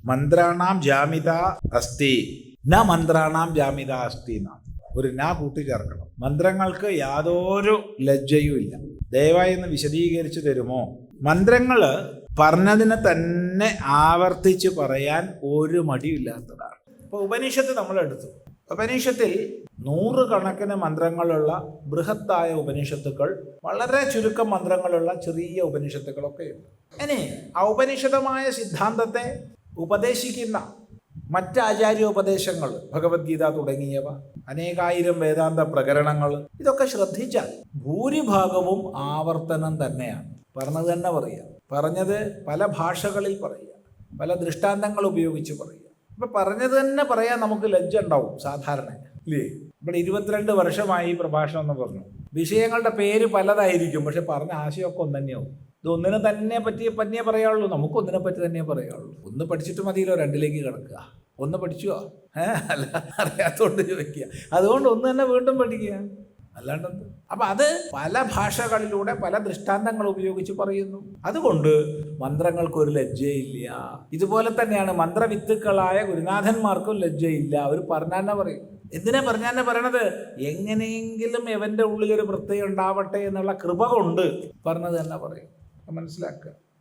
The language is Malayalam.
മന്ത്രാണാം ജാമിത അസ്തി ന മന്ത്രാണാം ജാമിത അസ്തി എന്നാണ്. ഒരു ന കൂട്ടിച്ചേർക്കണം. മന്ത്രങ്ങൾക്ക് യാതൊരു ലജ്ജയും ഇല്ല. ദയവായി ഒന്ന് വിശദീകരിച്ചു തരുമോ? മന്ത്രങ്ങൾ പറഞ്ഞതിനെ തന്നെ ആവർത്തിച്ച് പറയാൻ ഒരു മടിയില്ലാത്തതാണ്. ഇപ്പോൾ ഉപനിഷത്ത് നമ്മളെടുത്തു. ഉപനിഷത്തിൽ 100 കണക്കിന് മന്ത്രങ്ങളുള്ള ബൃഹത്തായ ഉപനിഷത്തുക്കൾ, വളരെ ചുരുക്കം മന്ത്രങ്ങളുള്ള ചെറിയ ഉപനിഷത്തുകളൊക്കെ ഉണ്ട്. ഇനി ഔപനിഷദമായ സിദ്ധാന്തത്തെ ഉപദേശിക്കുന്ന മറ്റ് ആചാര്യോപദേശങ്ങൾ, ഭഗവത്ഗീത തുടങ്ങിയവ, അനേകായിരം വേദാന്ത പ്രകരണങ്ങൾ, ഇതൊക്കെ ശ്രദ്ധിച്ചാൽ ഭൂരിഭാഗവും ആവർത്തനം തന്നെയാണ്. പറഞ്ഞത് തന്നെ പറയുക, പറഞ്ഞത് പല ഭാഷകളിൽ പറയുക, പല ദൃഷ്ടാന്തങ്ങൾ ഉപയോഗിച്ച് പറയുക. ഇപ്പം പറഞ്ഞത് തന്നെ പറയാൻ നമുക്ക് ലജ്ജ ഉണ്ടാവും സാധാരണ, ഇല്ലേ? ഇവിടെ 22 വർഷമായി പ്രഭാഷണം എന്ന് പറഞ്ഞു. വിഷയങ്ങളുടെ പേര് പലതായിരിക്കും, പക്ഷെ പറഞ്ഞ ആശയമൊക്കെ ഒന്ന് തന്നെയാവും. ഇത് ഒന്നിനെ തന്നെ പറ്റിയേ പറയാവുള്ളൂ. നമുക്ക് ഒന്നിനെ പറ്റി തന്നെ പറയാവുള്ളൂ. ഒന്ന് പഠിച്ചിട്ട് മതിയല്ലോ 2ലേക്ക് കിടക്കുക. ഒന്ന് പഠിച്ചുവോ? അല്ല, അറിയാത്തോണ്ട് ചോദിക്കുക. അതുകൊണ്ട് ഒന്ന് തന്നെ വീണ്ടും പഠിക്കുക, അല്ലാണ്ടെന്ത്? അപ്പം അത് പല ഭാഷകളിലൂടെ പല ദൃഷ്ടാന്തങ്ങൾ ഉപയോഗിച്ച് പറയുന്നു. അതുകൊണ്ട് മന്ത്രങ്ങൾക്കൊരു ലജ്ജയില്ല. ഇതുപോലെ തന്നെയാണ് മന്ത്രവിത്തുക്കളായ ഗുരുനാഥന്മാർക്കും ലജ്ജയില്ല. അവർ പറഞ്ഞാന്നെ പറയും. എന്തിനാ പറഞ്ഞാന്നെ പറയണത്? എങ്ങനെയെങ്കിലും എവൻ്റെ ഉള്ളിലൊരു വൃത്തി ഉണ്ടാവട്ടെ എന്നുള്ള കൃപ കൊണ്ട് പറഞ്ഞത് തന്നെ പറയും. മനസ്സിലാക്കുക.